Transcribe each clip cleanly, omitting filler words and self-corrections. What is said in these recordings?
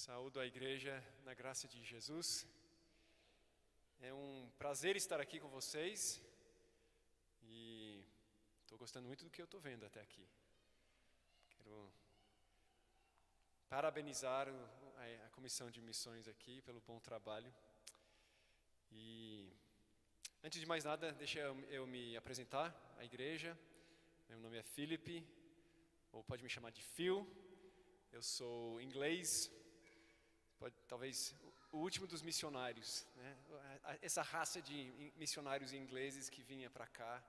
Saúdo a igreja na graça de Jesus. É um prazer estar aqui com vocês e estou gostando muito do que eu estou vendo até aqui. Quero parabenizar a comissão de missões aqui pelo bom trabalho. E antes de mais nada, deixa eu me apresentar à igreja. Meu nome é Felipe, ou pode me chamar de Phil. Eu sou inglês. Talvez o último dos missionários, né? Essa raça de missionários ingleses que vinha para cá,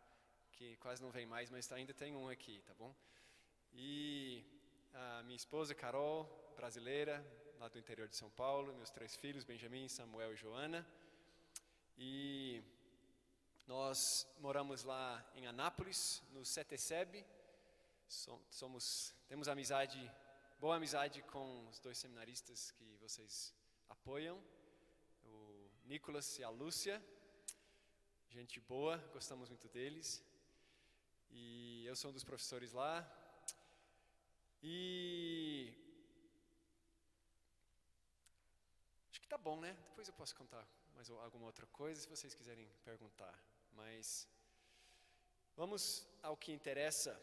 que quase não vem mais, mas ainda tem um aqui, tá bom? E a minha esposa Carol, brasileira, lá do interior de São Paulo, meus 3 filhos, Benjamin, Samuel e Joana. E nós moramos lá em Anápolis, no CETESEB. Temos boa amizade com os 2 seminaristas que vocês apoiam, o Nicolas e a Lúcia, gente boa, gostamos muito deles, e eu sou um dos professores lá, e acho que tá bom, né? Depois eu posso contar mais alguma outra coisa, se vocês quiserem perguntar, mas vamos ao que interessa.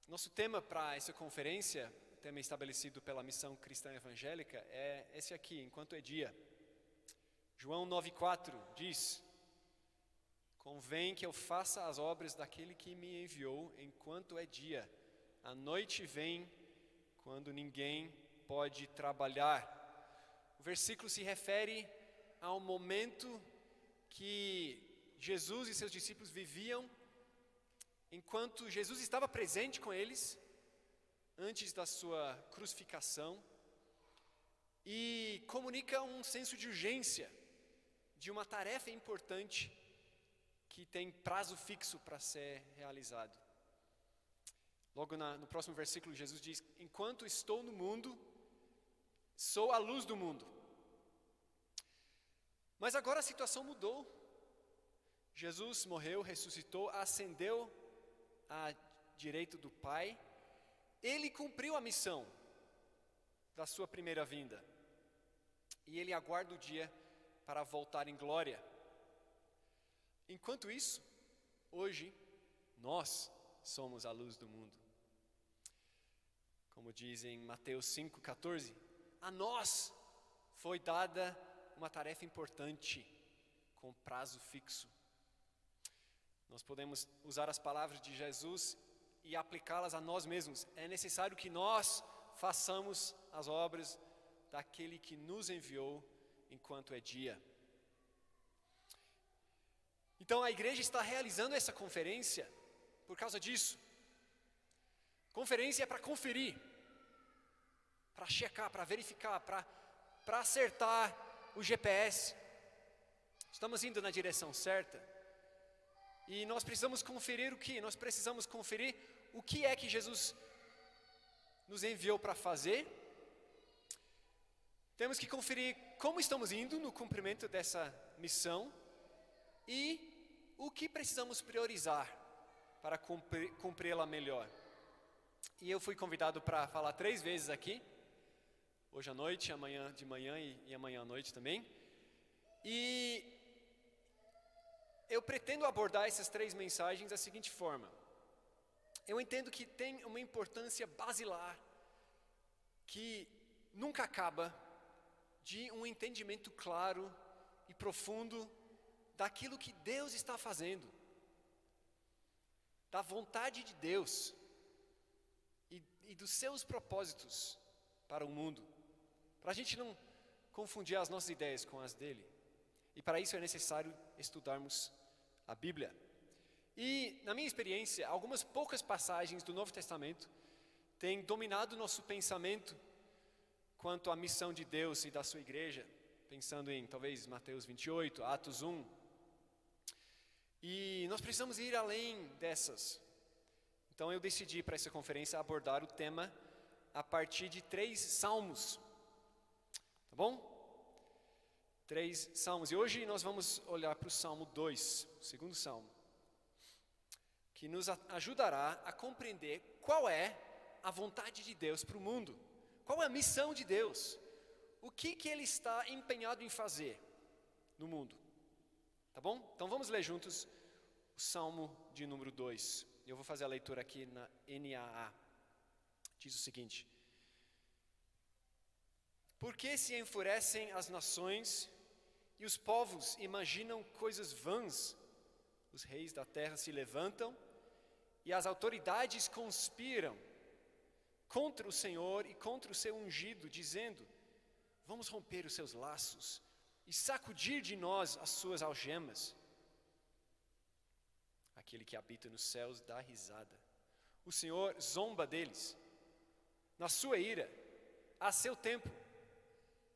Nosso tema para essa conferência, tema estabelecido pela Missão Cristã Evangélica, é esse aqui, enquanto é dia. João 9,4 diz: convém que eu faça as obras daquele que me enviou enquanto é dia. A noite vem quando ninguém pode trabalhar. O versículo se refere ao momento que Jesus e seus discípulos viviam enquanto Jesus estava presente com eles, antes da sua crucificação, e comunica um senso de urgência, de uma tarefa importante, que tem prazo fixo para ser realizado. Logo no próximo versículo, Jesus diz: enquanto estou no mundo, sou a luz do mundo. Mas agora a situação mudou. Jesus morreu, ressuscitou, ascendeu à direita do Pai. Ele cumpriu a missão da sua primeira vinda. E ele aguarda o dia para voltar em glória. Enquanto isso, hoje, nós somos a luz do mundo. Como diz em Mateus 5,14, a nós foi dada uma tarefa importante, com prazo fixo. Nós podemos usar as palavras de Jesus e aplicá-las a nós mesmos. É necessário que nós façamos as obras daquele que nos enviou enquanto é dia. Então a igreja está realizando essa conferência por causa disso. Conferência é para conferir, para checar, para verificar, para acertar o GPS. Estamos indo na direção certa. E nós precisamos conferir o que? Nós precisamos conferir o que é que Jesus nos enviou para fazer. Temos que conferir como estamos indo no cumprimento dessa missão e o que precisamos priorizar para cumpri-la melhor. E eu fui convidado para falar 3 vezes aqui, hoje à noite, amanhã de manhã e amanhã à noite também. E eu pretendo abordar essas 3 mensagens da seguinte forma. Eu entendo que tem uma importância basilar, que nunca acaba, de um entendimento claro e profundo daquilo que Deus está fazendo, da vontade de Deus e dos seus propósitos para o mundo, para a gente não confundir as nossas ideias com as dele. E para isso é necessário estudarmos a Bíblia. E, na minha experiência, algumas poucas passagens do Novo Testamento têm dominado nosso pensamento quanto à missão de Deus e da sua igreja, pensando em, talvez, Mateus 28, Atos 1. E nós precisamos ir além dessas. Então eu decidi para essa conferência abordar o tema a partir de 3 salmos. Tá bom? 3 salmos, e hoje nós vamos olhar para o Salmo 2, o segundo salmo, que nos ajudará a compreender qual é a vontade de Deus para o mundo. Qual é a missão de Deus? O que Ele está empenhado em fazer no mundo? Tá bom? Então vamos ler juntos o Salmo de número 2. Eu vou fazer a leitura aqui na NAA. Diz o seguinte: Por que se enfurecem as nações e os povos imaginam coisas vãs? Os reis da terra se levantam e as autoridades conspiram contra o Senhor e contra o seu ungido, dizendo: Vamos romper os seus laços e sacudir de nós as suas algemas. Aquele que habita nos céus dá risada. O Senhor zomba deles. Na sua ira, a seu tempo,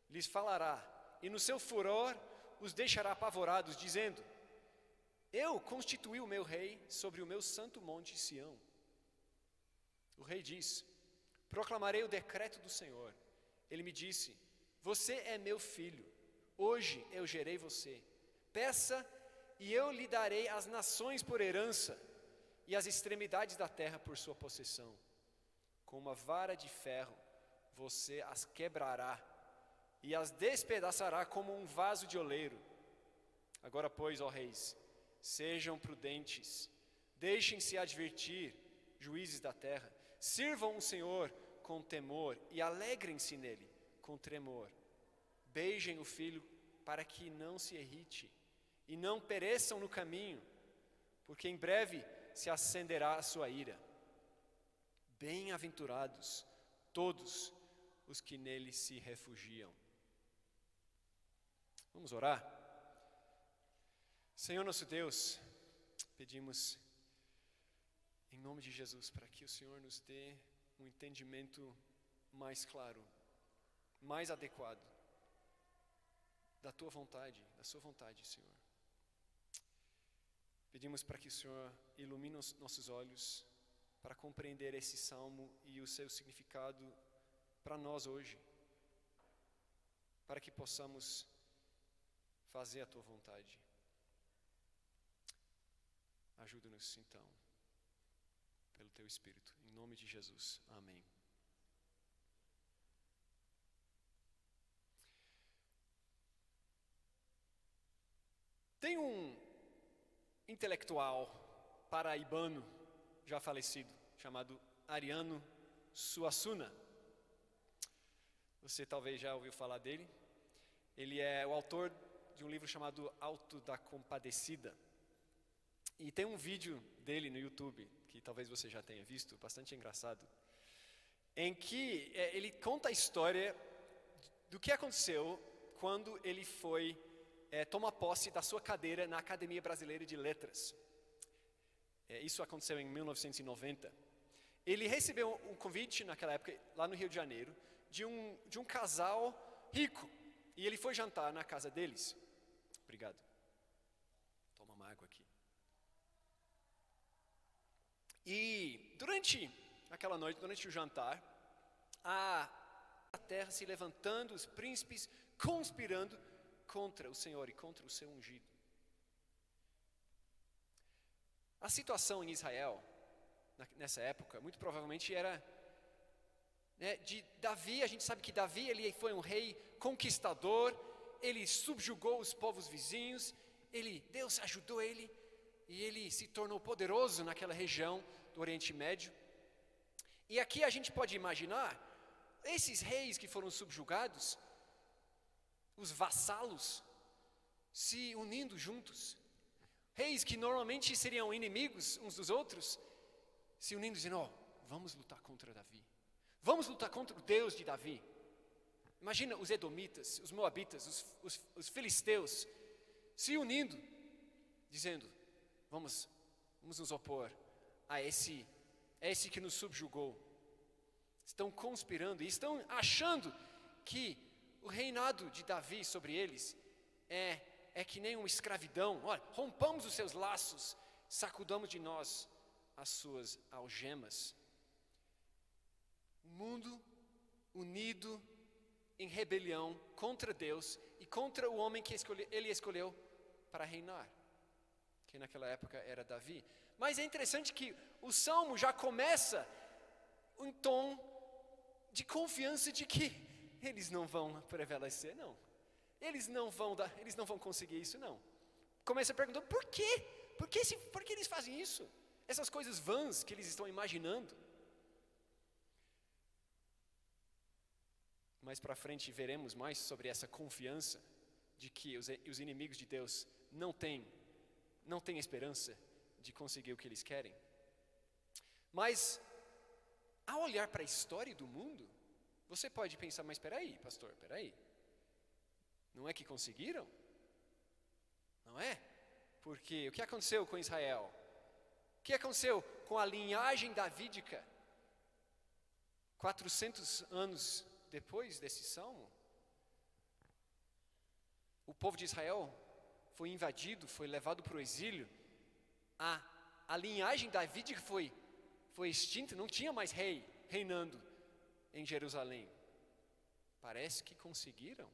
lhes falará, e no seu furor os deixará apavorados, dizendo: Eu constituí o meu rei sobre o meu santo monte Sião. O rei diz: Proclamarei o decreto do Senhor. Ele me disse: Você é meu filho, hoje eu gerei você. Peça e eu lhe darei as nações por herança e as extremidades da terra por sua possessão. Com uma vara de ferro você as quebrará e as despedaçará como um vaso de oleiro. Agora, pois, ó reis, sejam prudentes, deixem-se advertir, juízes da terra. Sirvam o Senhor com temor e alegrem-se nele com tremor. Beijem o filho para que não se irrite e não pereçam no caminho, porque em breve se acenderá a sua ira. Bem-aventurados todos os que nele se refugiam. Vamos orar? Senhor nosso Deus, pedimos em nome de Jesus para que o Senhor nos dê um entendimento mais claro, mais adequado da Tua vontade, da Sua vontade, Senhor. Pedimos para que o Senhor ilumine os nossos olhos para compreender esse salmo e o seu significado para nós hoje, para que possamos fazer a Tua vontade. Ajuda-nos, então, pelo Teu Espírito, em nome de Jesus. Amém. Tem um intelectual paraibano já falecido, chamado Ariano Suassuna. Você talvez já ouviu falar dele. Ele é o autor de um livro chamado Alto da Compadecida. E tem um vídeo dele no YouTube, que talvez você já tenha visto, bastante engraçado, em que ele conta a história do que aconteceu quando ele foi tomar posse da sua cadeira na Academia Brasileira de Letras. Isso aconteceu em 1990. Ele recebeu um convite naquela época, lá no Rio de Janeiro, de um casal rico. E ele foi jantar na casa deles. Obrigado. Toma uma água aqui. E durante aquela noite, durante o jantar, a terra se levantando, os príncipes conspirando contra o Senhor e contra o seu ungido. A situação em Israel, nessa época, muito provavelmente era de Davi. A gente sabe que Davi ele foi um rei conquistador, ele subjugou os povos vizinhos, Deus ajudou ele, e ele se tornou poderoso naquela região do Oriente Médio. E aqui a gente pode imaginar, esses reis que foram subjugados, os vassalos, se unindo juntos. Reis que normalmente seriam inimigos uns dos outros, se unindo, dizendo: vamos lutar contra Davi. Vamos lutar contra o Deus de Davi. Imagina os edomitas, os moabitas, os filisteus, se unindo, dizendo: vamos nos opor a esse que nos subjugou. Estão conspirando e estão achando que o reinado de Davi sobre eles é que nem uma escravidão. Olha, rompamos os seus laços, sacudamos de nós as suas algemas. O mundo unido em rebelião contra Deus e contra o homem que ele escolheu para reinar, que naquela época era Davi. Mas é interessante que o Salmo já começa um tom de confiança de que eles não vão prevalecer, não. Eles não vão conseguir isso, não. Começa a perguntar, por quê? Por que eles fazem isso? Essas coisas vãs que eles estão imaginando. Mais para frente veremos mais sobre essa confiança de que os inimigos de Deus não têm esperança de conseguir o que eles querem. Mas, ao olhar para a história do mundo, você pode pensar, mas espera aí, pastor, espera aí. Não é que conseguiram? Não é? Porque o que aconteceu com Israel? O que aconteceu com a linhagem davídica? 400 anos depois desse salmo, o povo de Israel foi invadido, foi levado para o exílio. A linhagem davídica foi extinta, não tinha mais rei reinando em Jerusalém. Parece que conseguiram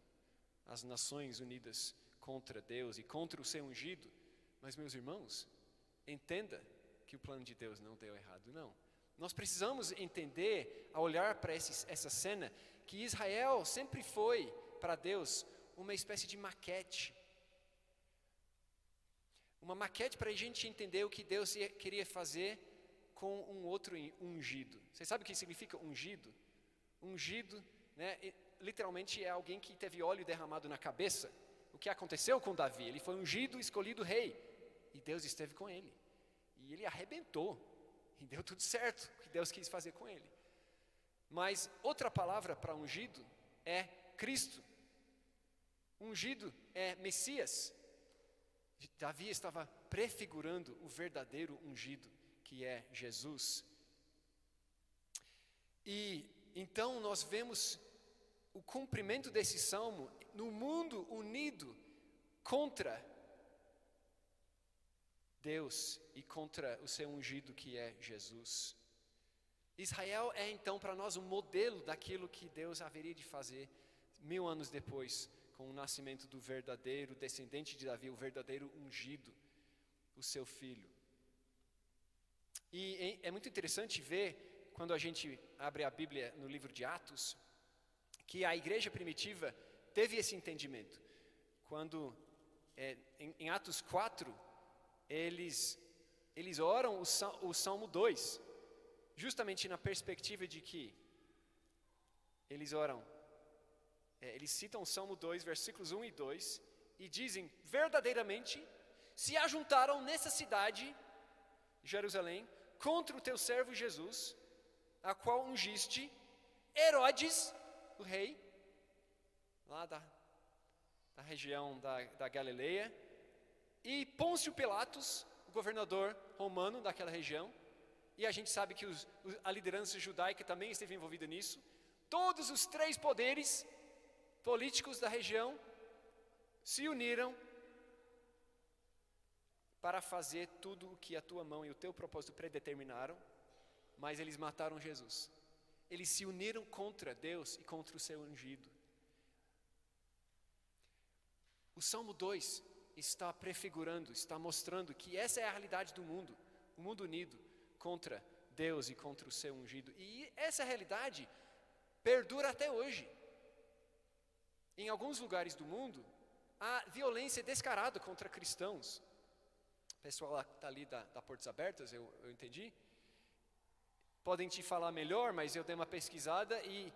as Nações Unidas contra Deus e contra o seu ungido. Mas, meus irmãos, entenda que o plano de Deus não deu errado, não. Nós precisamos entender, ao olhar para essa cena, que Israel sempre foi, para Deus, uma espécie de maquete. Uma maquete para a gente entender o que Deus queria fazer com um outro ungido. Você sabe o que significa ungido? Ungido, né, literalmente é alguém que teve óleo derramado na cabeça. O que aconteceu com Davi? Ele foi ungido, escolhido rei. E Deus esteve com ele. E ele arrebentou. E deu tudo certo o que Deus quis fazer com ele. Mas outra palavra para ungido é Cristo. Ungido é Messias. Davi estava prefigurando o verdadeiro ungido, que é Jesus. E então nós vemos o cumprimento desse salmo no mundo unido contra Deus e contra o seu ungido, que é Jesus. Israel é então para nós um modelo daquilo que Deus haveria de fazer 1000 anos depois, com o nascimento do verdadeiro descendente de Davi, o verdadeiro ungido, o seu filho. E é muito interessante ver, quando a gente abre a Bíblia no livro de Atos, que a igreja primitiva teve esse entendimento. Quando, em Atos 4, eles oram o Salmo 2, justamente na perspectiva de que eles citam o Salmo 2, versículos 1 e 2, e dizem, verdadeiramente, se ajuntaram nessa cidade, Jerusalém, contra o teu servo Jesus, a qual ungiste Herodes, o rei, lá da região da Galileia, e Pôncio Pilatos, o governador romano daquela região, e a gente sabe que a liderança judaica também esteve envolvida nisso. Todos os 3 poderes políticos da região se uniram para fazer tudo o que a tua mão e o teu propósito predeterminaram, mas eles mataram Jesus. Eles se uniram contra Deus e contra o seu ungido. O Salmo 2 está prefigurando, está mostrando que essa é a realidade do mundo, o mundo unido contra Deus e contra o seu ungido. E essa realidade perdura até hoje. Em alguns lugares do mundo, há violência descarada contra cristãos. O pessoal está ali da Portas Abertas, eu entendi. Podem te falar melhor, mas eu dei uma pesquisada e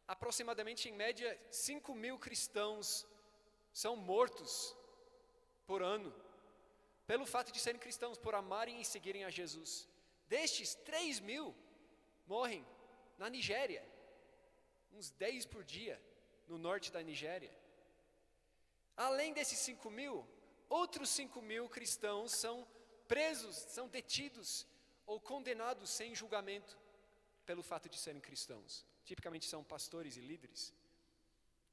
aproximadamente, em média, 5.000 cristãos são mortos por ano, pelo fato de serem cristãos, por amarem e seguirem a Jesus. Destes, 3.000 morrem na Nigéria, uns 10 por dia, no norte da Nigéria. Além desses 5.000, outros 5.000 cristãos são presos, são detidos ou condenados sem julgamento pelo fato de serem cristãos. Tipicamente são pastores e líderes.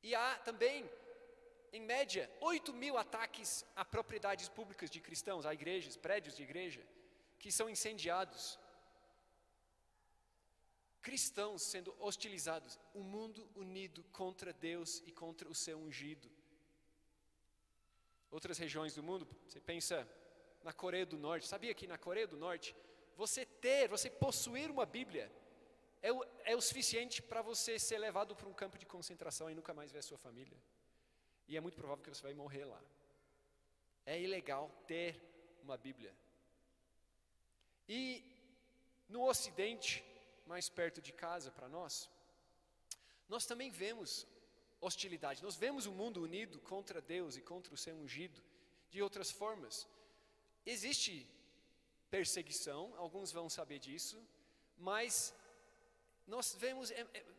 E há também, em média, 8.000 ataques a propriedades públicas de cristãos, a igrejas, prédios de igreja, que são incendiados. Cristãos sendo hostilizados, o mundo unido contra Deus e contra o seu ungido. Outras regiões do mundo, você pensa na Coreia do Norte. Sabia que na Coreia do Norte, você possuir uma Bíblia é o suficiente para você ser levado para um campo de concentração e nunca mais ver a sua família. E é muito provável que você vai morrer lá. É ilegal ter uma Bíblia. E no Ocidente, mais perto de casa para nós também vemos hostilidade. Nós vemos o mundo unido contra Deus e contra o seu ungido de outras formas. Existe perseguição, alguns vão saber disso, mas nós vemos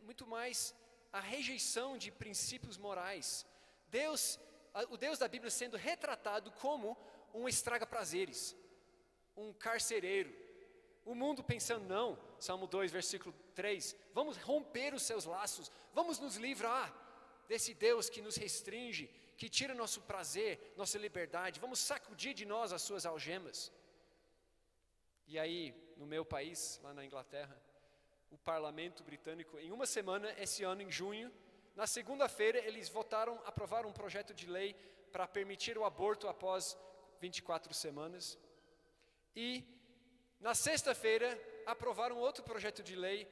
muito mais a rejeição de princípios morais. O Deus da Bíblia sendo retratado como um estraga-prazeres, um carcereiro. O mundo pensando, não, Salmo 2, versículo 3, vamos romper os seus laços, vamos nos livrar desse Deus que nos restringe, que tira nosso prazer, nossa liberdade, vamos sacudir de nós as suas algemas. E aí, no meu país, lá na Inglaterra, o parlamento britânico, em uma semana, esse ano, em junho, na segunda-feira, eles aprovaram um projeto de lei para permitir o aborto após 24 semanas. E, na sexta-feira, aprovaram outro projeto de lei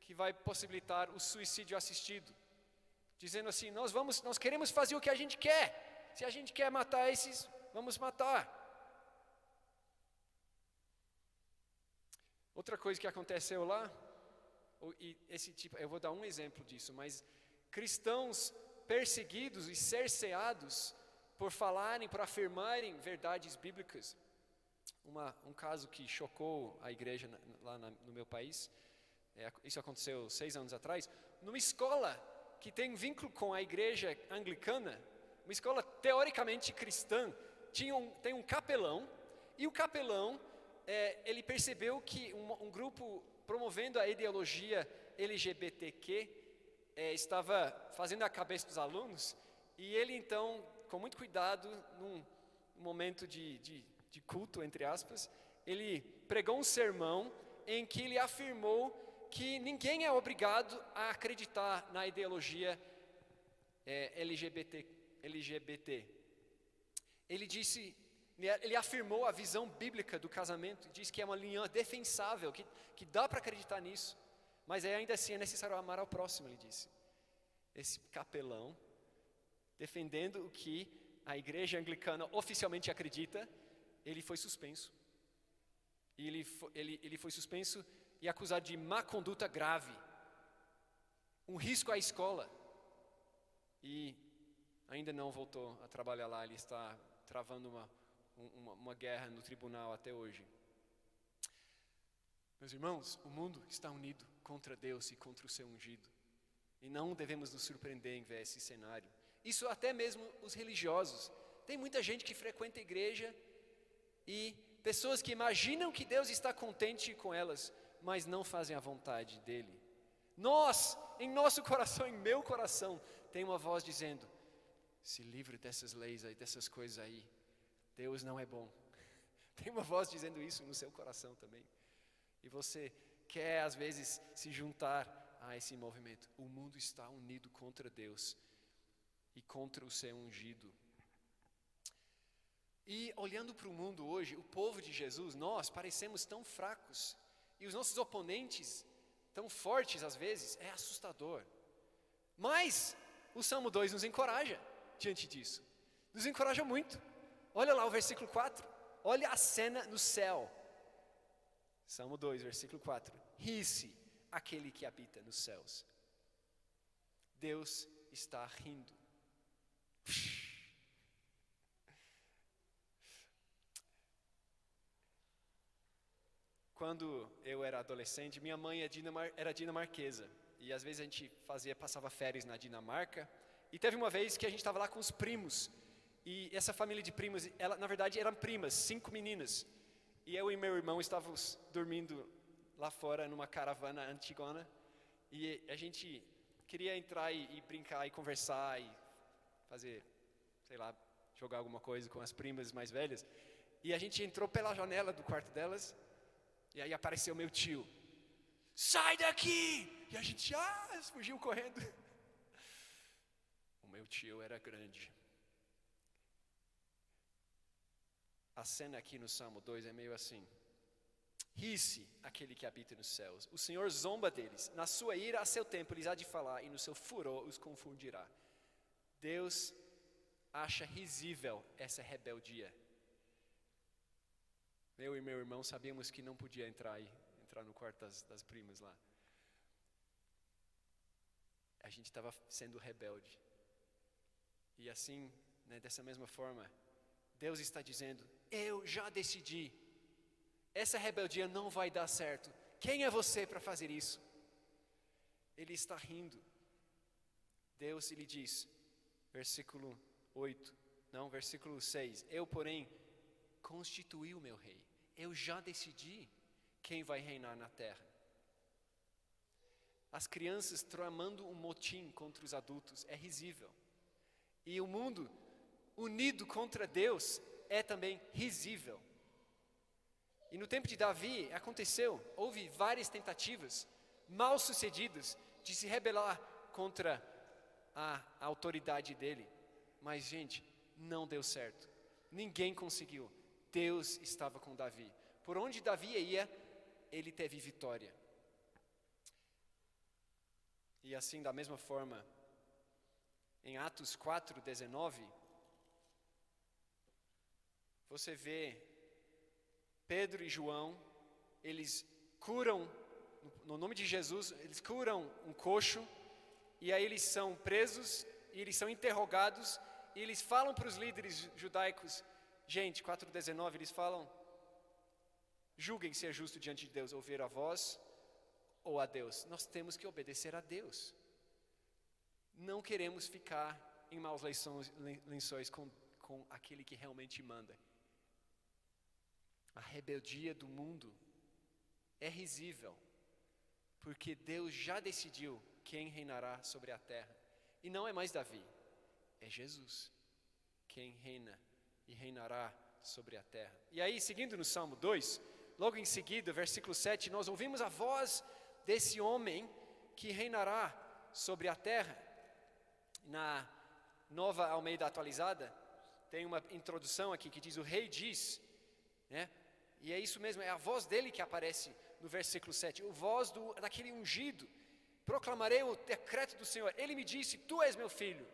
que vai possibilitar o suicídio assistido. Dizendo assim, nós queremos fazer o que a gente quer. Se a gente quer matar esses, vamos matar. Outra coisa que aconteceu lá, eu vou dar um exemplo disso, mas cristãos perseguidos e cerceados por afirmarem verdades bíblicas. Um caso que chocou a igreja lá no meu país, isso aconteceu 6 anos atrás, numa escola que tem um vínculo com a igreja anglicana, uma escola teoricamente cristã, tem um capelão, e o capelão, ele percebeu que um grupo promovendo a ideologia LGBTQ estava fazendo a cabeça dos alunos, e ele então, com muito cuidado, num momento de culto, entre aspas, ele pregou um sermão em que ele afirmou que ninguém é obrigado a acreditar na ideologia LGBT. Ele afirmou a visão bíblica do casamento, disse que é uma linha defensável, que dá para acreditar nisso, mas ainda assim é necessário amar ao próximo, ele disse. Esse capelão, defendendo o que a igreja anglicana oficialmente acredita, ele foi suspenso. E ele foi suspenso e acusado de má conduta grave, um risco à escola. E ainda não voltou a trabalhar lá, ele está travando uma guerra no tribunal até hoje. Meus irmãos, o mundo está unido contra Deus e contra o seu ungido. E não devemos nos surpreender em ver esse cenário. Isso até mesmo os religiosos. Tem muita gente que frequenta a igreja e pessoas que imaginam que Deus está contente com elas, mas não fazem a vontade dele. Em nosso coração, em meu coração, tem uma voz dizendo, se livre dessas leis aí, dessas coisas aí, Deus não é bom. Tem uma voz dizendo isso no seu coração também. E você quer às vezes se juntar a esse movimento. O mundo está unido contra Deus e contra o seu ungido. E olhando para o mundo hoje, o povo de Jesus, nós parecemos tão fracos. E os nossos oponentes tão fortes às vezes, é assustador. Mas o Salmo 2 nos encoraja diante disso. Nos encoraja muito. Olha lá o versículo 4. Olha a cena no céu. Salmo 2, versículo 4. Ri-se aquele que habita nos céus. Deus está rindo. Quando eu era adolescente, minha mãe era dinamarquesa. E às vezes a gente passava férias na Dinamarca. E teve uma vez que a gente estava lá com os primos. E essa família de primas, na verdade eram primas, 5 meninas. E eu e meu irmão estávamos dormindo lá fora numa caravana antigona. E a gente queria entrar e brincar e conversar e fazer, sei lá, jogar alguma coisa com as primas mais velhas. E a gente entrou pela janela do quarto delas. E aí apareceu meu tio. Sai daqui! E a gente fugiu correndo. O meu tio era grande. A cena aqui no Salmo 2 é meio assim. Ri-se aquele que habita nos céus. O Senhor zomba deles. Na sua ira, a seu tempo, lhes há de falar, e no seu furor os confundirá. Deus acha risível essa rebeldia. Eu e meu irmão sabíamos que não podia entrar no quarto das primas lá. A gente estava sendo rebelde. E assim, né, dessa mesma forma, Deus está dizendo, eu já decidi. Essa rebeldia não vai dar certo. Quem é você para fazer isso? Ele está rindo. Deus lhe diz, versículo 6. Eu, porém, constituí o meu rei. Eu já decidi quem vai reinar na terra. As crianças tramando um motim contra os adultos é risível. E o mundo unido contra Deus é também risível. E no tempo de Davi houve várias tentativas mal sucedidas de se rebelar contra a autoridade dele. Mas, gente, não deu certo. Ninguém conseguiu. Deus estava com Davi. Por onde Davi ia, ele teve vitória. E assim, da mesma forma, em Atos 4:19, você vê Pedro e João, eles curam, no nome de Jesus, eles curam um coxo, e aí eles são presos, e eles são interrogados, e eles falam para os líderes judaicos, gente, 4:19, eles falam, julguem se é justo diante de Deus ouvir a voz ou a Deus. Nós temos que obedecer a Deus. Não queremos ficar em maus lençóis com aquele que realmente manda. A rebeldia do mundo é risível, porque Deus já decidiu quem reinará sobre a terra. E não é mais Davi, é Jesus quem reina e reinará sobre a terra. E aí, seguindo no Salmo 2, logo em seguida, versículo 7, nós ouvimos a voz desse homem que reinará sobre a terra. Na Nova Almeida Atualizada, tem uma introdução aqui que diz, o rei diz, né? E é isso mesmo, é a voz dele que aparece no versículo 7, a voz daquele ungido. Proclamarei o decreto do Senhor. Ele me disse, tu és meu filho.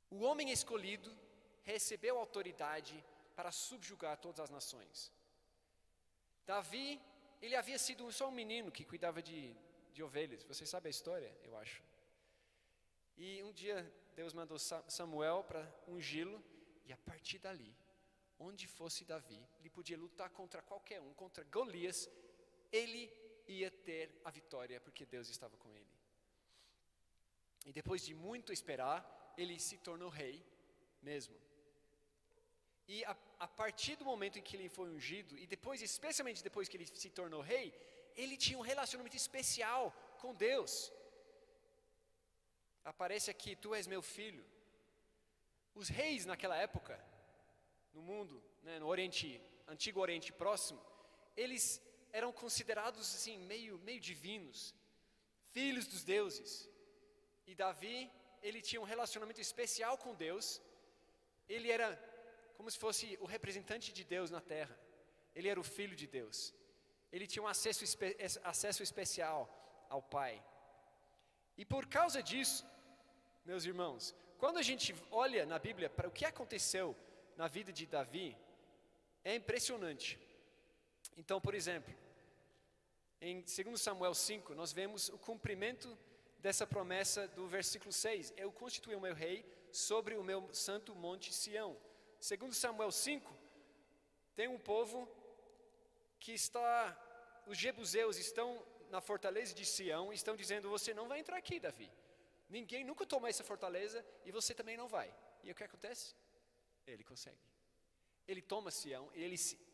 O homem escolhido recebeu autoridade para subjugar todas as nações. Davi, ele havia sido só um menino que cuidava de ovelhas. Vocês sabem a história, eu acho. E um dia Deus mandou Samuel para ungí-lo, e a partir dali, onde fosse Davi, ele podia lutar contra qualquer um, contra Golias, ele ia ter a vitória, porque Deus estava com ele. E depois de muito esperar, ele se tornou rei mesmo. E a partir do momento em que ele foi ungido, e depois, especialmente depois que ele se tornou rei, ele tinha um relacionamento especial com Deus. Aparece aqui, tu és meu filho. Os reis naquela época, no mundo, né, no Antigo Oriente Próximo, eles eram considerados assim, meio divinos, filhos dos deuses. E Davi, ele tinha um relacionamento especial com Deus. Ele era como se fosse o representante de Deus na terra. Ele era o filho de Deus. Ele tinha um acesso especial ao Pai. E por causa disso, meus irmãos, quando a gente olha na Bíblia para o que aconteceu na vida de Davi, é impressionante. Então, por exemplo, em 2 Samuel 5, nós vemos o cumprimento dessa promessa do versículo 6. Eu constituí o meu rei sobre o meu santo monte Sião. 2 Samuel 5, tem um povo que os jebuseus estão na fortaleza de Sião, e estão dizendo, você não vai entrar aqui, Davi. Ninguém nunca tomou essa fortaleza, e você também não vai. E o que acontece? Ele consegue. Ele toma Sião, e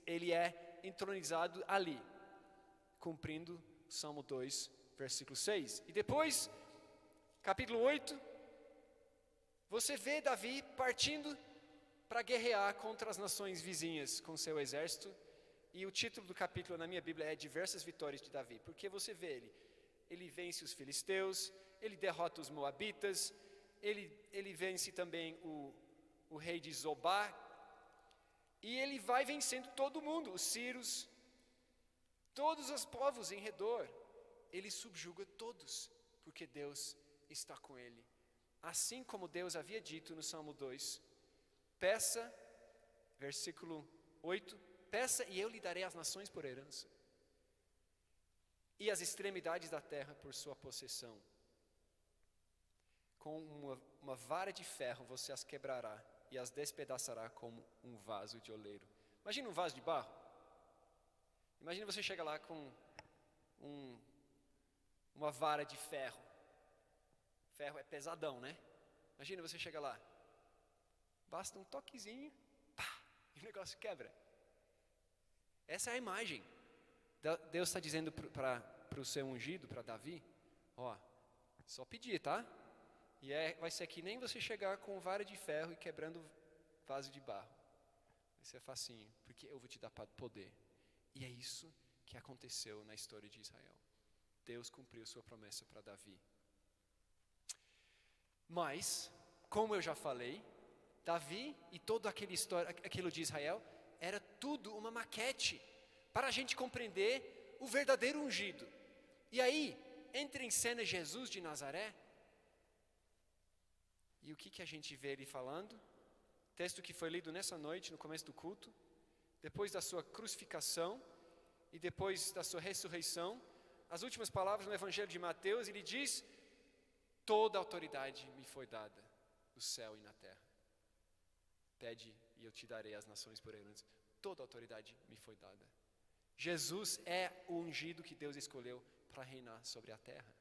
ele é entronizado ali, cumprindo Salmo 2, versículo 6. E depois, capítulo 8, você vê Davi partindo para guerrear contra as nações vizinhas com seu exército. E o título do capítulo na minha Bíblia é Diversas Vitórias de Davi, porque você vê ele vence os filisteus, ele derrota os moabitas, ele vence também o rei de Zobá, E ele vai vencendo todo mundo, os sírios, todos os povos em redor. Ele subjuga todos, porque Deus está com ele. Assim como Deus havia dito no Salmo 2, peça, versículo 8, peça e eu lhe darei as nações por herança, e as extremidades da terra por sua possessão. Com uma vara de ferro você as quebrará e as despedaçará como um vaso de oleiro. Imagina um vaso de barro. Imagina você chega lá com uma vara de ferro. Ferro é pesadão, né? Imagina você chega lá. Basta um toquezinho, pá, e o negócio quebra. Essa é a imagem. Deus está dizendo para o seu ungido, para Davi, ó, só pedir, tá? E vai ser que nem você chegar com vara de ferro e quebrando vaso de barro. Vai ser facinho, porque eu vou te dar poder. E é isso que aconteceu na história de Israel. Deus cumpriu sua promessa para Davi. Mas, como eu já falei, Davi e todo aquilo de Israel era tudo uma maquete para a gente compreender o verdadeiro ungido. E aí, entra em cena Jesus de Nazaré. E o que a gente vê ele falando? Texto que foi lido nessa noite, no começo do culto. Depois da sua crucificação e depois da sua ressurreição, as últimas palavras no Evangelho de Mateus, ele diz: toda autoridade me foi dada, no céu e na terra. Pede e eu te darei as nações por herança. Toda autoridade me foi dada. Jesus é o ungido que Deus escolheu para reinar sobre a terra.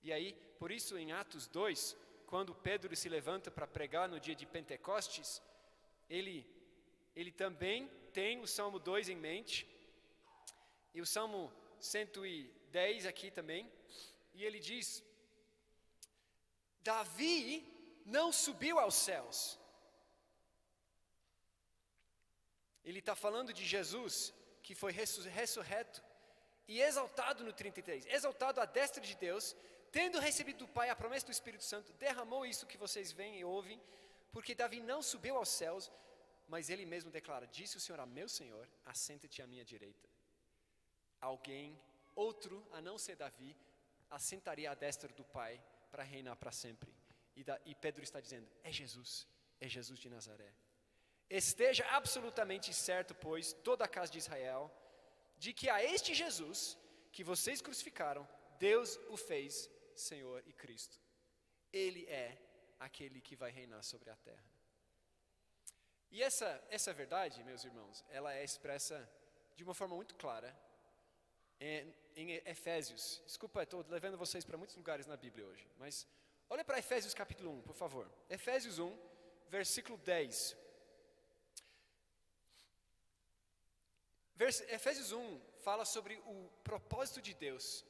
E aí, por isso em Atos 2, quando Pedro se levanta para pregar no dia de Pentecostes, ele também tem o Salmo 2 em mente, e o Salmo 110 aqui também, e ele diz: Davi não subiu aos céus. Ele está falando de Jesus, que foi ressurreto e exaltado no 33, exaltado à destra de Deus, tendo recebido do Pai a promessa do Espírito Santo, derramou isso que vocês veem e ouvem, porque Davi não subiu aos céus, mas ele mesmo declara: disse o Senhor a meu Senhor, assenta-te à minha direita. Alguém, outro a não ser Davi, assentaria à destra do Pai para reinar para sempre. E Pedro está dizendo: é Jesus de Nazaré. Esteja absolutamente certo, pois, toda a casa de Israel, de que a este Jesus, que vocês crucificaram, Deus o fez Senhor e Cristo. Ele é aquele que vai reinar sobre a terra. E essa verdade, meus irmãos, ela é expressa de uma forma muito clara em Efésios. Desculpa, estou levando vocês para muitos lugares na Bíblia hoje, mas olha para Efésios capítulo 1, por favor. Efésios 1, versículo 10. Efésios 1 fala sobre o propósito de Deus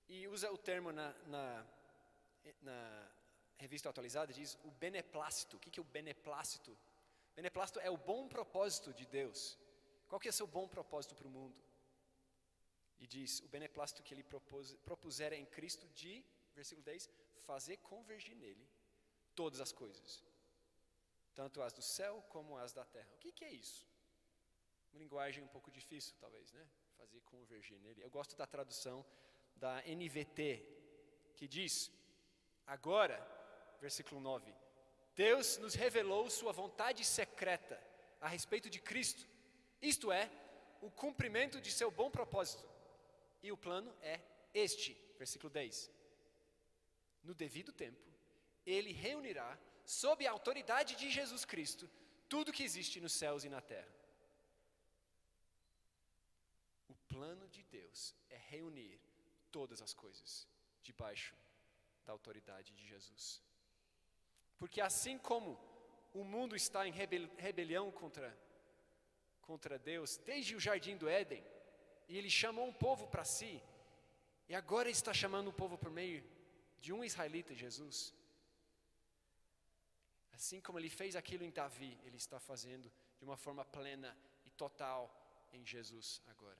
e usa o termo na revista atualizada, diz o beneplácito. O que é o beneplácito? Beneplácito é o bom propósito de Deus. Qual que é o seu bom propósito para o mundo? E diz, o beneplácito que ele propusera em Cristo de, versículo 10, fazer convergir nele todas as coisas, tanto as do céu como as da terra. O que é isso? Uma linguagem um pouco difícil, talvez, né? Fazer convergir nele. Eu gosto da tradução da NVT, que diz: agora, versículo 9, Deus nos revelou sua vontade secreta a respeito de Cristo, isto é, o cumprimento de seu bom propósito. E o plano é este, versículo 10. No devido tempo, ele reunirá, sob a autoridade de Jesus Cristo, tudo que existe nos céus e na terra. O plano de Deus é reunir todas as coisas debaixo da autoridade de Jesus. Porque assim como o mundo está em rebelião contra Deus, desde o jardim do Éden, e ele chamou um povo para si, e agora ele está chamando o povo por meio de um israelita, Jesus. Assim como ele fez aquilo em Davi, ele está fazendo de uma forma plena e total em Jesus agora.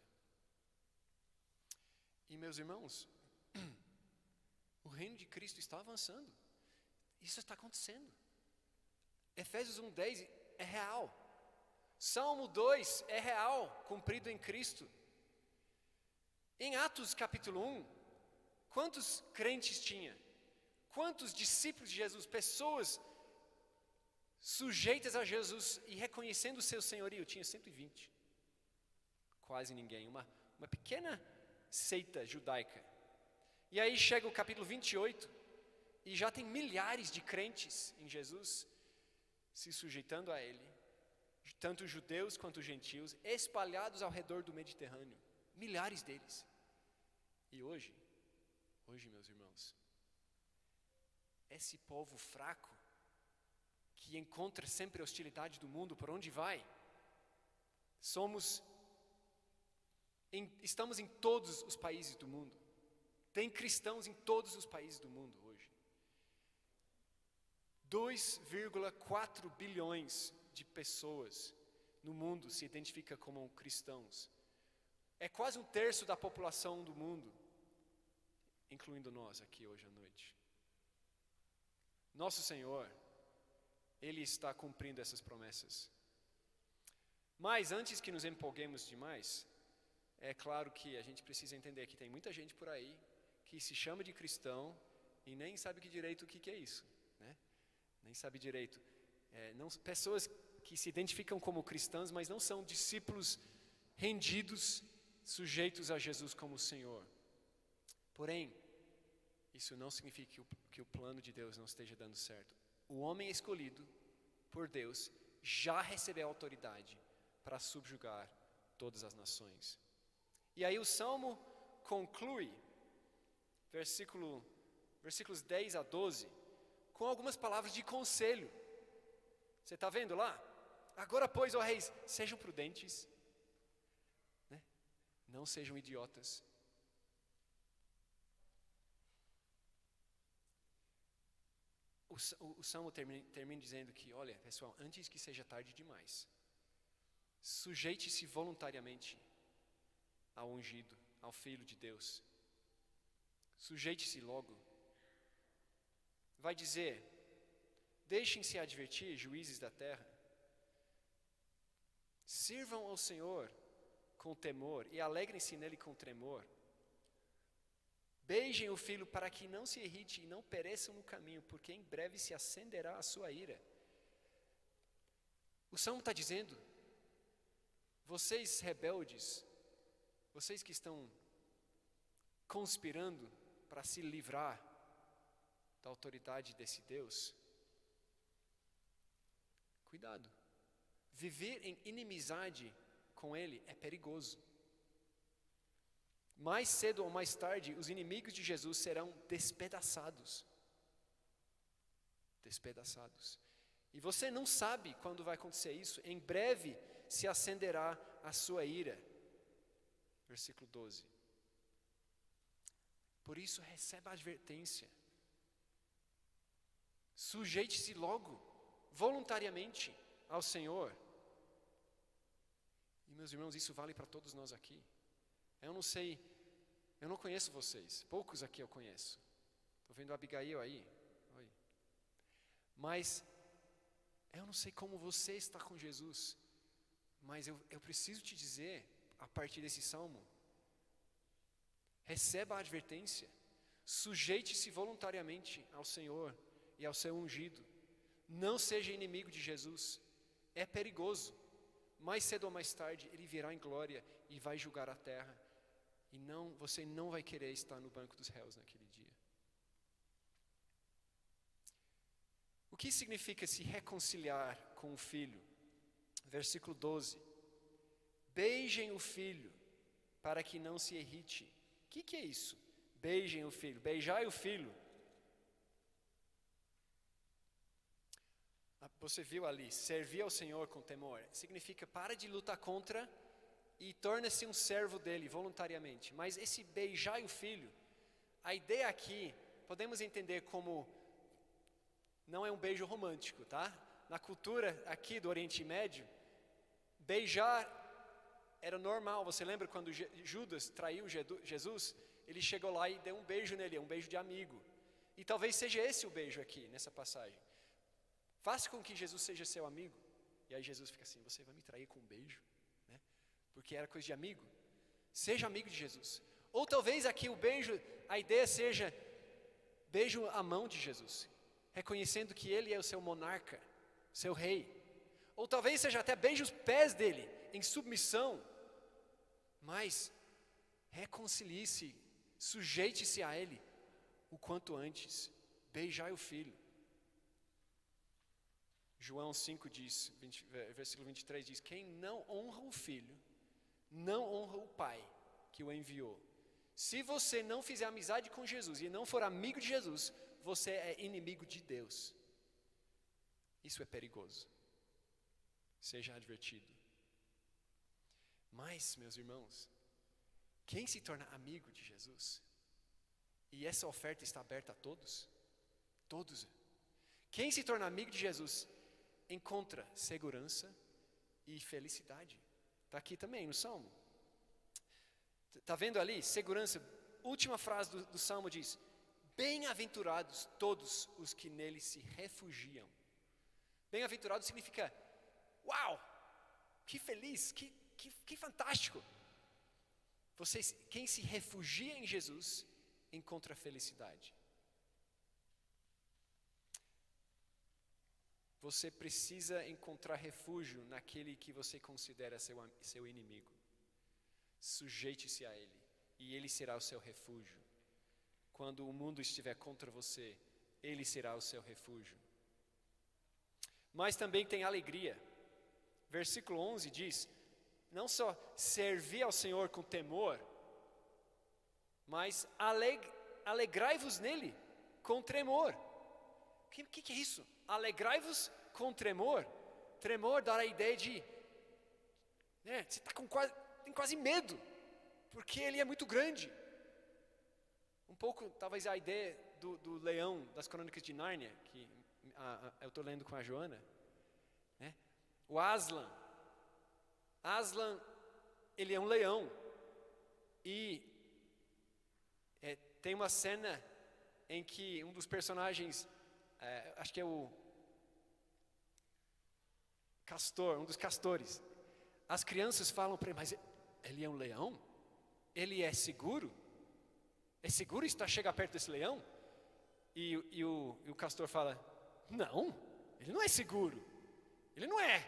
E meus irmãos, o reino de Cristo está avançando. Isso está acontecendo. Efésios 1:10 é real. Salmo 2 é real, cumprido em Cristo. Em Atos capítulo 1, quantos crentes tinha? Quantos discípulos de Jesus, pessoas sujeitas a Jesus e reconhecendo o seu senhorio? Tinha 120. Quase ninguém, uma pequena seita judaica. E aí chega o capítulo 28 e já tem milhares de crentes em Jesus se sujeitando a Ele, tanto judeus quanto gentios, espalhados ao redor do Mediterrâneo, milhares deles. E hoje, meus irmãos, esse povo fraco, que encontra sempre a hostilidade do mundo por onde vai, estamos em todos os países do mundo. Tem cristãos em todos os países do mundo hoje. 2,4 bilhões de pessoas no mundo se identificam como cristãos. É quase um terço da população do mundo, incluindo nós aqui hoje à noite. Nosso Senhor, Ele está cumprindo essas promessas. Mas antes que nos empolguemos demais, é claro que a gente precisa entender que tem muita gente por aí que se chama de cristão e nem sabe direito o que é isso, né? Nem sabe direito. Pessoas que se identificam como cristãs, mas não são discípulos rendidos, sujeitos a Jesus como Senhor. Porém, isso não significa que o plano de Deus não esteja dando certo. O homem escolhido por Deus já recebeu autoridade para subjugar todas as nações. E aí o Salmo conclui, versículos 10 a 12, com algumas palavras de conselho. Você está vendo lá? Agora, pois, ó reis, sejam prudentes, né? Não sejam idiotas. O Salmo termina dizendo que, olha, pessoal, antes que seja tarde demais, sujeite-se voluntariamente ao ungido, ao Filho de Deus. Sujeite-se logo. Vai dizer, deixem-se advertir, juízes da terra. Sirvam ao Senhor com temor e alegrem-se nele com tremor. Beijem o filho para que não se irrite e não pereçam no caminho, porque em breve se acenderá a sua ira. O Salmo está dizendo, vocês rebeldes, vocês que estão conspirando para se livrar da autoridade desse Deus, cuidado. Viver em inimizade com Ele é perigoso. Mais cedo ou mais tarde, os inimigos de Jesus serão despedaçados. Despedaçados. E você não sabe quando vai acontecer isso. Em breve se acenderá a sua ira. Versículo 12. Por isso receba a advertência. Sujeite-se logo, voluntariamente, ao Senhor. E meus irmãos, isso vale para todos nós aqui. Eu não sei, eu não conheço vocês, poucos aqui eu conheço. Estou vendo a Abigail aí. Oi. Mas eu não sei como você está com Jesus, mas eu preciso te dizer, a partir desse salmo, receba a advertência, sujeite-se voluntariamente ao Senhor e ao seu ungido. Não seja inimigo de Jesus, é perigoso. Mais cedo ou mais tarde, Ele virá em glória e vai julgar a terra. E você não vai querer estar no banco dos réus naquele dia. O que significa se reconciliar com o filho? Versículo 12. Beijem o filho, para que não se irrite. O que é isso? Beijem o filho, beijai o filho. Você viu ali, servir ao Senhor com temor. Significa para de lutar contra e torna-se um servo dele voluntariamente. Mas esse beijai o filho, a ideia aqui, podemos entender como, não é um beijo romântico, tá? Na cultura aqui do Oriente Médio, beijar era normal. Você lembra quando Judas traiu Jesus? Ele chegou lá e deu um beijo nele, um beijo de amigo. E talvez seja esse o beijo aqui, nessa passagem. Faça com que Jesus seja seu amigo. E aí Jesus fica assim, você vai me trair com um beijo? Né? Porque era coisa de amigo. Seja amigo de Jesus. Ou talvez aqui o beijo, a ideia seja, beijo a mão de Jesus, reconhecendo que Ele é o seu monarca, seu rei. Ou talvez seja até beije os pés dele, em submissão. Mas reconcilie-se, sujeite-se a Ele o quanto antes. Beijai o Filho. João 5 diz, versículo 23 diz, quem não honra o Filho, não honra o Pai que o enviou. Se você não fizer amizade com Jesus e não for amigo de Jesus, você é inimigo de Deus. Isso é perigoso. Seja advertido. Mas, meus irmãos, quem se torna amigo de Jesus, e essa oferta está aberta a todos, todos. Quem se torna amigo de Jesus, encontra segurança e felicidade. Está aqui também no Salmo. Está vendo ali? Segurança. Última frase do Salmo diz, bem-aventurados todos os que nele se refugiam. Bem-aventurado significa, uau, que feliz, que fantástico. Quem se refugia em Jesus, encontra felicidade. Você precisa encontrar refúgio naquele que você considera seu inimigo. Sujeite-se a Ele, e Ele será o seu refúgio. Quando o mundo estiver contra você, Ele será o seu refúgio. Mas também tem alegria. Versículo 11 diz, não só servir ao Senhor com temor, mas alegrai-vos nele com tremor. O que é isso? Alegrai-vos com tremor. Tremor dá a ideia de, você está tem quase medo, porque ele é muito grande. Um pouco, talvez, a ideia do leão das Crônicas de Nárnia, que eu estou lendo com a Joana. Né? O Aslan, ele é um leão. E tem uma cena em que um dos personagens, acho que é o castor, um dos castores, as crianças falam para ele, mas ele é um leão? Ele é seguro? É seguro chegar perto desse leão? E o castor fala, não, ele não é seguro. Ele não é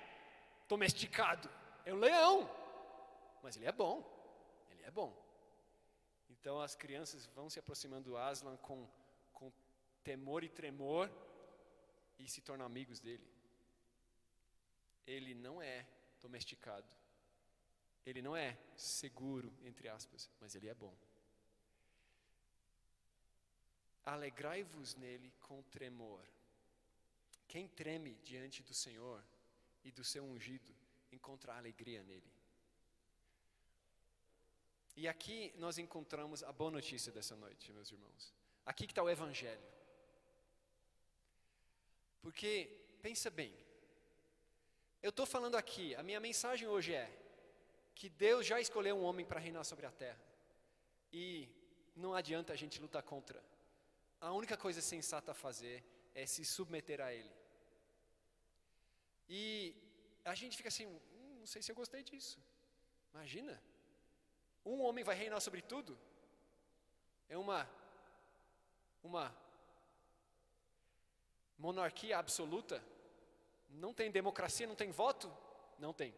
domesticado, é um leão. Mas ele é bom, ele é bom. Então as crianças vão se aproximando do Aslan com temor e tremor e se tornam amigos dele. Ele não é domesticado. Ele não é seguro, entre aspas, mas ele é bom. Alegrai-vos nele com tremor. Quem treme diante do Senhor e do seu ungido, encontra alegria nele. E aqui nós encontramos a boa notícia dessa noite, meus irmãos. Aqui que está o Evangelho. Porque, pensa bem, eu estou falando aqui, a minha mensagem hoje é que Deus já escolheu um homem para reinar sobre a terra. E não adianta a gente lutar contra. A única coisa sensata a fazer é se submeter a Ele. E a gente fica assim, não sei se eu gostei disso. Imagina, um homem vai reinar sobre tudo? É uma monarquia absoluta? Não tem democracia, não tem voto? Não tem.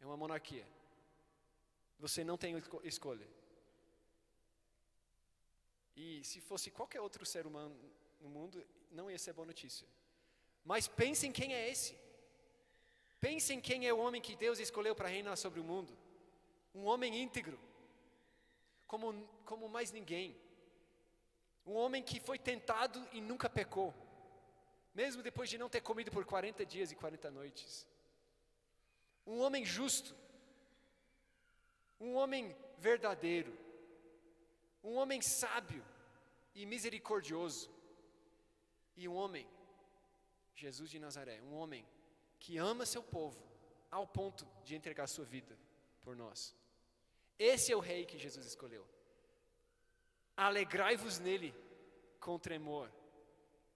É uma monarquia. Você não tem escolha. E se fosse qualquer outro ser humano no mundo, não ia ser boa notícia. Mas pensem quem é esse. Pensem quem é o homem que Deus escolheu para reinar sobre o mundo. Um homem íntegro, como mais ninguém. Um homem que foi tentado e nunca pecou. Mesmo depois de não ter comido por 40 dias e 40 noites. Um homem justo. Um homem verdadeiro. Um homem sábio e misericordioso. E um homem, Jesus de Nazaré, um homem que ama seu povo ao ponto de entregar sua vida por nós. Esse é o rei que Jesus escolheu. Alegrai-vos nele com tremor.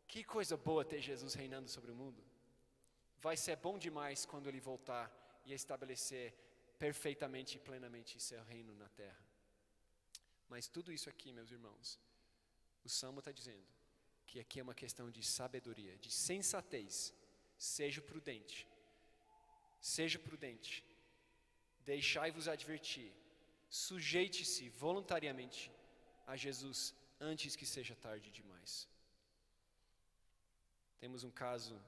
Que coisa boa ter Jesus reinando sobre o mundo. vai ser bom demais quando Ele voltar e estabelecer perfeitamente e plenamente seu reino na terra. Mas tudo isso aqui, meus irmãos, o Salmo está dizendo que aqui é uma questão de sabedoria, de sensatez. Seja prudente, deixai-vos advertir, sujeite-se voluntariamente a Jesus antes que seja tarde demais. Temos um caso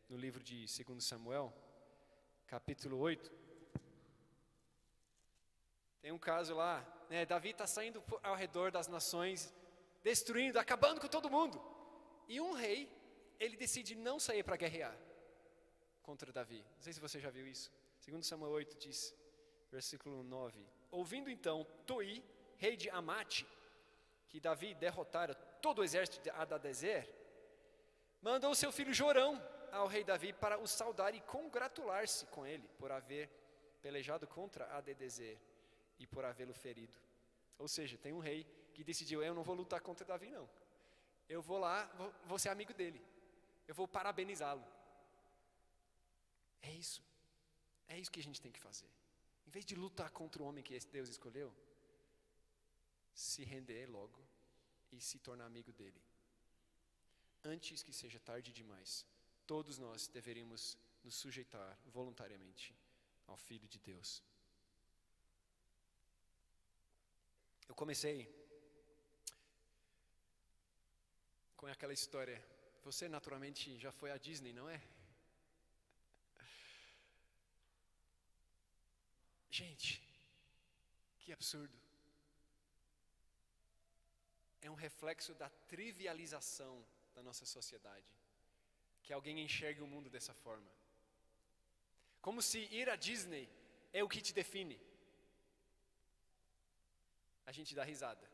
no livro de 2 Samuel, capítulo 8, tem um caso lá, né, Davi está saindo ao redor das nações, destruindo, acabando com todo mundo, e um rei, ele decide não sair para guerrear contra Davi. Não sei se você já viu isso. 2 Samuel 8 diz, versículo 9: ouvindo então Toi, rei de Amate, que Davi derrotara todo o exército de Hadadezer, mandou seu filho Jorão ao rei Davi para o saudar e congratular-se com ele por haver pelejado contra Hadadezer e por havê-lo ferido. Ou seja, tem um rei que decidiu: eu não vou lutar contra Davi não, eu vou lá, vou ser amigo dele, eu vou parabenizá-lo. É isso que a gente tem que fazer. Em vez de lutar contra o homem que Deus escolheu, se render logo e se tornar amigo dele. Antes que seja tarde demais, todos nós deveríamos nos sujeitar voluntariamente ao Filho de Deus. Eu comecei com aquela história. Você naturalmente já foi à Disney, não é? Gente, que absurdo. É um reflexo da trivialização da nossa sociedade, que alguém enxergue o mundo dessa forma. Como se ir à Disney é o que te define. A gente dá risada,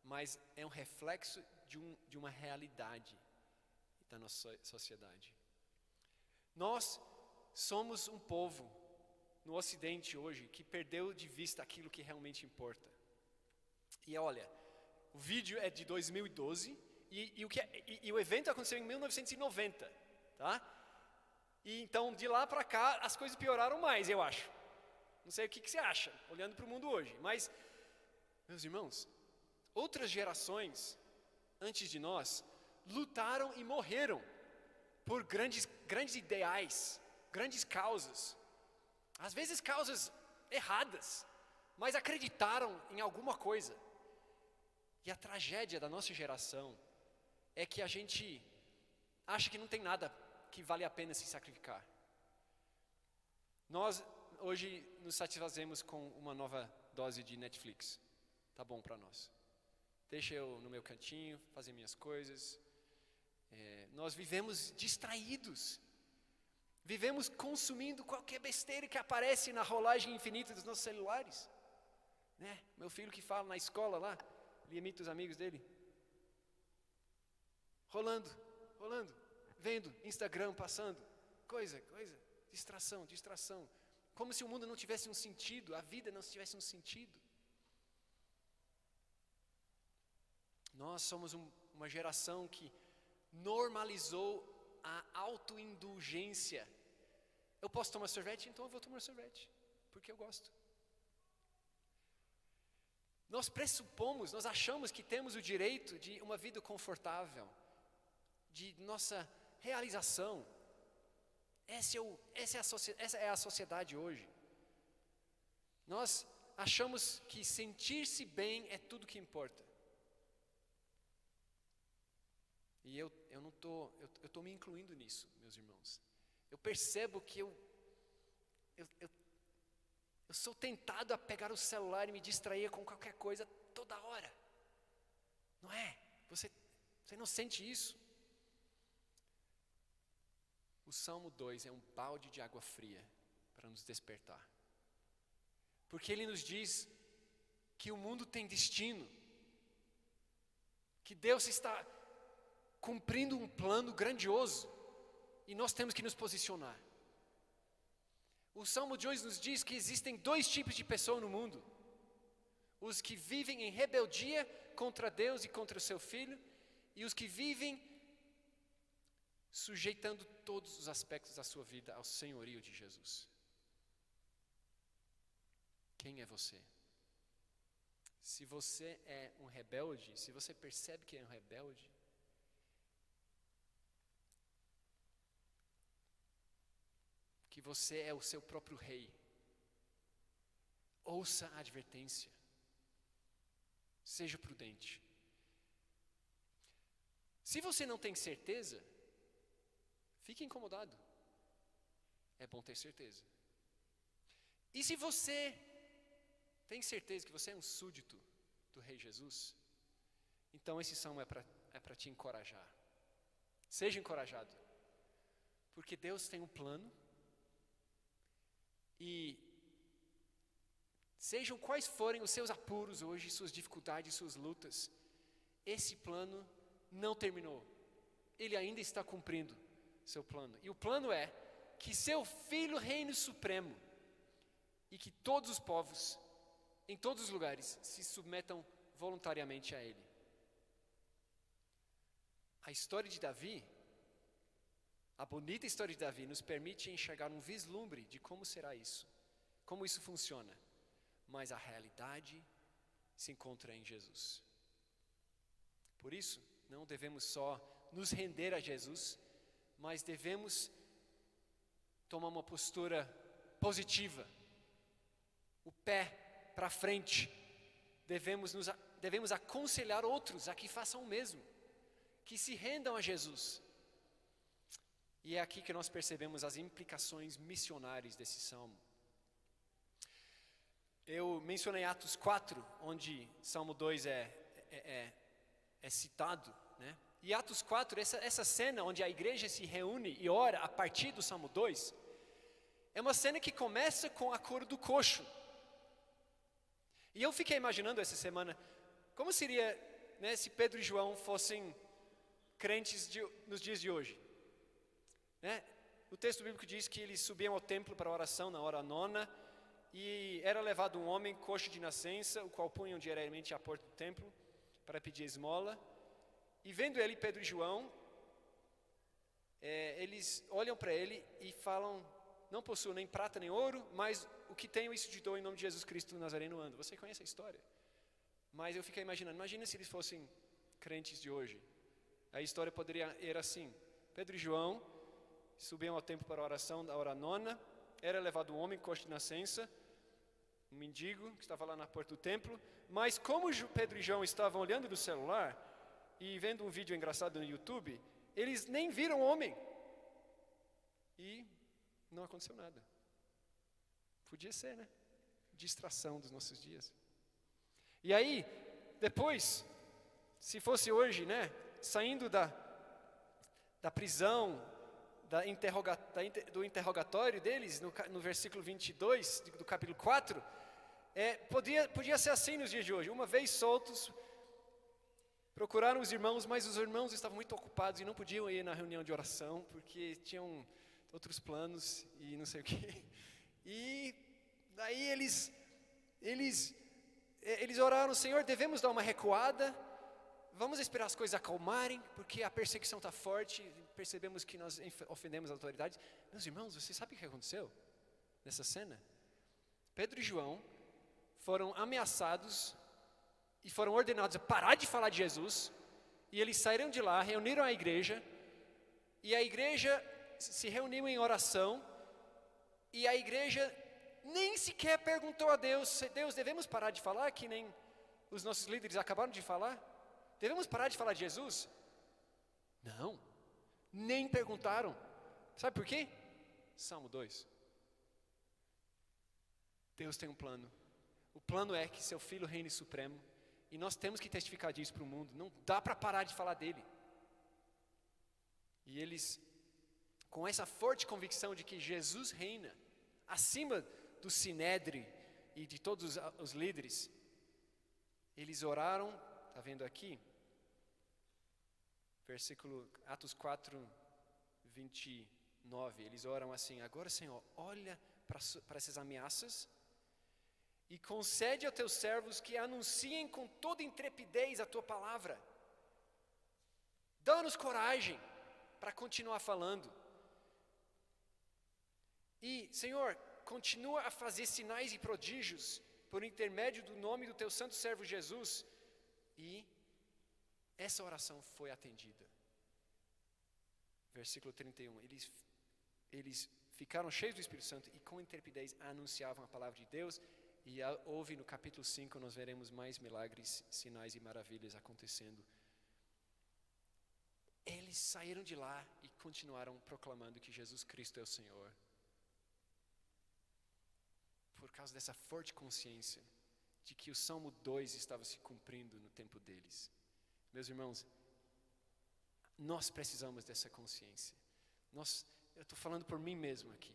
mas é um reflexo de uma realidade da nossa sociedade. Nós somos um povo no Ocidente hoje que perdeu de vista aquilo que realmente importa. E olha, o vídeo é de 2012 e o evento aconteceu em 1990, tá? E então de lá para cá as coisas pioraram mais, eu acho. Não sei o que você acha, olhando para o mundo hoje, mas, meus irmãos, outras gerações antes de nós lutaram e morreram por grandes ideais, grandes causas. Às vezes causas erradas, mas acreditaram em alguma coisa. E a tragédia da nossa geração é que a gente acha que não tem nada que vale a pena se sacrificar. Nós hoje nos satisfazemos com uma nova dose de Netflix. Tá bom para nós. Deixa eu no meu cantinho, fazer minhas coisas. Nós vivemos distraídos. Vivemos consumindo qualquer besteira que aparece na rolagem infinita dos nossos celulares. Né? Meu filho que fala na escola lá, ele imita os amigos dele. Rolando, vendo Instagram passando. Coisa, distração. Como se o mundo não tivesse um sentido, a vida não tivesse um sentido. Nós somos uma geração que normalizou a autoindulgência. Eu posso tomar sorvete, então eu vou tomar sorvete, porque eu gosto. Nós pressupomos, nós achamos que temos o direito de uma vida confortável, de nossa realização. Essa é a sociedade hoje. Nós achamos que sentir-se bem é tudo que importa. E eu estou me incluindo nisso, meus irmãos. Eu percebo que eu sou tentado a pegar o celular e me distrair com qualquer coisa toda hora. Não é? Você não sente isso? O Salmo 2 é um balde de água fria para nos despertar. Porque ele nos diz que o mundo tem destino. Que Deus está cumprindo um plano grandioso e nós temos que nos posicionar. O Salmo de hoje nos diz que existem dois tipos de pessoas no mundo: os que vivem em rebeldia contra Deus e contra o seu Filho, e os que vivem sujeitando todos os aspectos da sua vida ao senhorio de Jesus. Quem é você? Se você é um rebelde, se você percebe que é um rebelde, que você é o seu próprio rei, ouça a advertência. Seja prudente. Se você não tem certeza, fique incomodado. É bom ter certeza. E se você tem certeza que você é um súdito do Rei Jesus, então esse salmo é para te encorajar. Seja encorajado. Porque Deus tem um plano. E sejam quais forem os seus apuros hoje, suas dificuldades, suas lutas, esse plano não terminou. Ele ainda está cumprindo seu plano. E o plano é que seu Filho reine supremo e que todos os povos, em todos os lugares, se submetam voluntariamente a Ele. A história de Davi, a bonita história de Davi, nos permite enxergar um vislumbre de como será isso, como isso funciona. Mas a realidade se encontra em Jesus. Por isso, não devemos só nos render a Jesus, mas devemos tomar uma postura positiva, o pé para frente. Devemos aconselhar outros a que façam o mesmo, que se rendam a Jesus. E é aqui que nós percebemos as implicações missionárias desse salmo. Eu mencionei Atos 4, onde Salmo 2 é citado, né? E Atos 4, essa cena onde a igreja se reúne e ora a partir do Salmo 2, é uma cena que começa com a cor do coxo. E eu fiquei imaginando essa semana, como seria, né, se Pedro e João fossem crentes nos dias de hoje, né? O texto bíblico diz que eles subiam ao templo para a oração na hora nona, e era levado um homem coxo de nascença, o qual punham diariamente à porta do templo para pedir esmola. E vendo ele, Pedro e João, eles olham para ele e falam: não possuo nem prata nem ouro, mas o que tenho isso te dou em nome de Jesus Cristo do Nazareno ando. Você conhece a história? Mas eu fiquei imaginando, imagina se eles fossem crentes de hoje. A história poderia ir assim: Pedro e João subiam ao templo para a oração da hora nona, era levado um homem coxo de nascença, um mendigo que estava lá na porta do templo, mas como Pedro e João estavam olhando no celular e vendo um vídeo engraçado no YouTube, eles nem viram o homem. E não aconteceu nada. Podia ser, né? Distração dos nossos dias. E aí, depois, se fosse hoje, né? Saindo da prisão, do interrogatório deles, no versículo 22 do capítulo 4, podia ser assim nos dias de hoje. Uma vez soltos, procuraram os irmãos, mas os irmãos estavam muito ocupados e não podiam ir na reunião de oração, porque tinham outros planos e não sei o quê. E daí eles oraram: Senhor, devemos dar uma recuada, vamos esperar as coisas acalmarem, porque a perseguição está forte, percebemos que nós ofendemos as autoridades. Meus irmãos, vocês sabem o que aconteceu nessa cena? Pedro e João foram ameaçados e foram ordenados a parar de falar de Jesus, e eles saíram de lá, reuniram a igreja, e a igreja se reuniu em oração, e a igreja nem sequer perguntou a Deus: Deus, devemos parar de falar, que nem os nossos líderes acabaram de falar? Devemos parar de falar de Jesus? Não, nem perguntaram. Sabe por quê? Salmo 2. Deus tem um plano. O plano é que seu Filho reine supremo, e nós temos que testificar disso para o mundo. Não dá para parar de falar dele. E eles, com essa forte convicção de que Jesus reina acima do Sinédrio e de todos os líderes, eles oraram. Está vendo aqui? Versículo Atos 4, 29. Eles oram assim: agora, Senhor, olha para essas ameaças e concede a teus servos que anunciem com toda intrepidez a tua palavra. Dá-nos coragem para continuar falando. E, Senhor, continua a fazer sinais e prodígios por intermédio do nome do teu santo servo Jesus. E essa oração foi atendida. Versículo 31. Eles ficaram cheios do Espírito Santo e com intrepidez anunciavam a palavra de Deus. E houve no capítulo 5, nós veremos mais milagres, sinais e maravilhas acontecendo. Eles saíram de lá e continuaram proclamando que Jesus Cristo é o Senhor. Por causa dessa forte consciência de que o Salmo 2 estava se cumprindo no tempo deles. Meus irmãos, nós precisamos dessa consciência. Eu estou falando por mim mesmo aqui.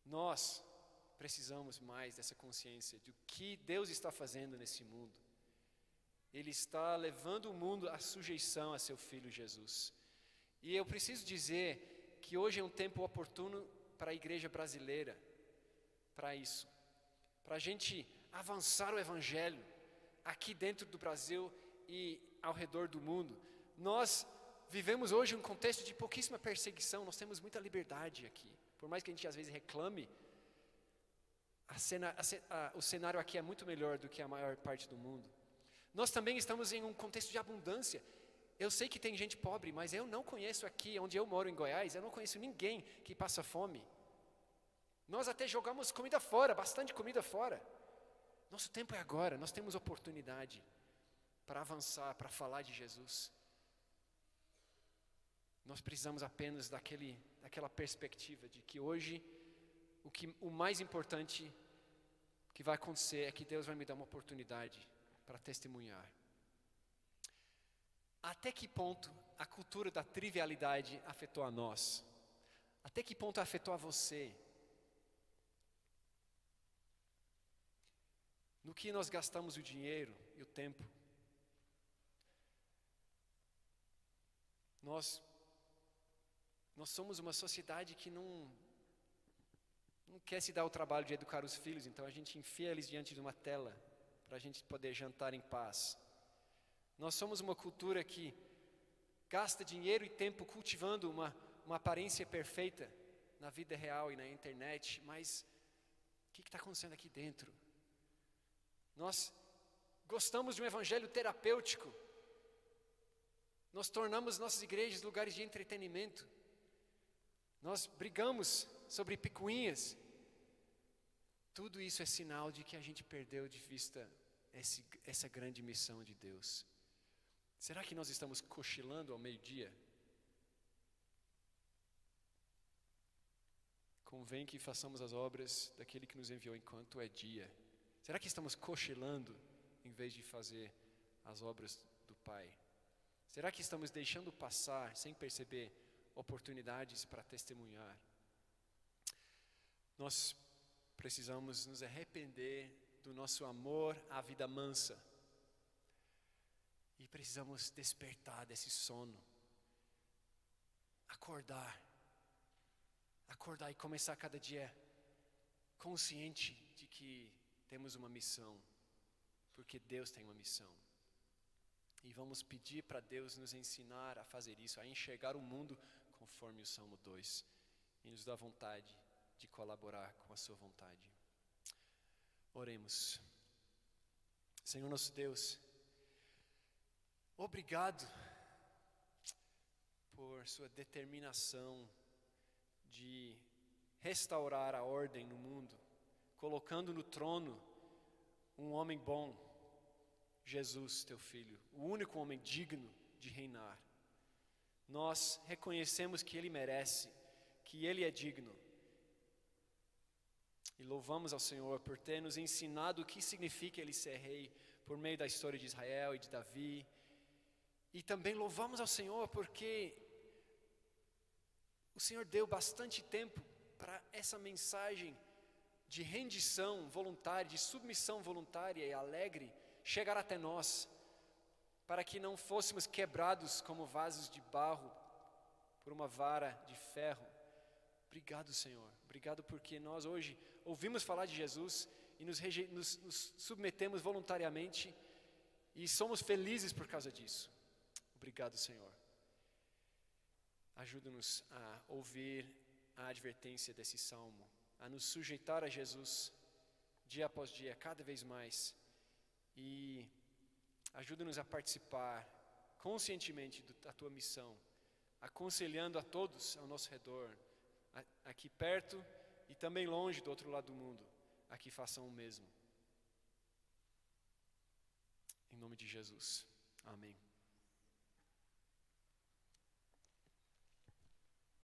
Nós precisamos mais dessa consciência do que Deus está fazendo nesse mundo. Ele está levando o mundo à sujeição a seu Filho Jesus. E eu preciso dizer que hoje é um tempo oportuno para a igreja brasileira, para isso. Para a gente avançar o Evangelho aqui dentro do Brasil e ao redor do mundo. Nós vivemos hoje um contexto de pouquíssima perseguição, nós temos muita liberdade aqui. Por mais que a gente às vezes reclame, o cenário aqui é muito melhor do que a maior parte do mundo. Nós também estamos em um contexto de abundância. Eu sei que tem gente pobre, mas eu não conheço aqui, onde eu moro em Goiás, eu não conheço ninguém que passa fome. Nós até jogamos comida fora, bastante comida fora. Nosso tempo é agora, nós temos oportunidade para avançar, para falar de Jesus. Nós precisamos apenas daquela perspectiva de que hoje o mais importante que vai acontecer é que Deus vai me dar uma oportunidade para testemunhar. Até que ponto a cultura da trivialidade afetou a nós? Até que ponto afetou a você? No que nós gastamos o dinheiro e o tempo? Nós somos uma sociedade que não quer se dar o trabalho de educar os filhos, então a gente enfia eles diante de uma tela para a gente poder jantar em paz. Nós somos uma cultura que gasta dinheiro e tempo cultivando uma aparência perfeita na vida real e na internet, mas o que está acontecendo aqui dentro? Nós gostamos de um evangelho terapêutico. Nós tornamos nossas igrejas lugares de entretenimento. Nós brigamos sobre picuinhas. Tudo isso é sinal de que a gente perdeu de vista essa grande missão de Deus. Será que nós estamos cochilando ao meio-dia? Convém que façamos as obras daquele que nos enviou enquanto é dia. Será que estamos cochilando em vez de fazer as obras do Pai? Será que estamos deixando passar, sem perceber, oportunidades para testemunhar? Nós precisamos nos arrepender do nosso amor à vida mansa. E precisamos despertar desse sono. Acordar e começar cada dia consciente de que temos uma missão, porque Deus tem uma missão. E vamos pedir para Deus nos ensinar a fazer isso, a enxergar o mundo conforme o Salmo 2, e nos dar vontade de colaborar com a sua vontade. Oremos. Senhor nosso Deus, obrigado por sua determinação de restaurar a ordem no mundo, colocando no trono um homem bom, Jesus, teu Filho, o único homem digno de reinar. Nós reconhecemos que Ele merece, que Ele é digno. E louvamos ao Senhor por ter nos ensinado o que significa Ele ser rei, por meio da história de Israel e de Davi. E também louvamos ao Senhor porque o Senhor deu bastante tempo para essa mensagem de rendição voluntária, de submissão voluntária e alegre chegar até nós, para que não fôssemos quebrados como vasos de barro por uma vara de ferro. Obrigado, Senhor. Obrigado porque nós hoje ouvimos falar de Jesus e nos submetemos voluntariamente e somos felizes por causa disso. Obrigado, Senhor. Ajuda-nos a ouvir a advertência desse salmo, a nos sujeitar a Jesus dia após dia, cada vez mais, e ajuda-nos a participar conscientemente da tua missão, aconselhando a todos ao nosso redor, aqui perto e também longe do outro lado do mundo, a que façam o mesmo. Em nome de Jesus. Amém.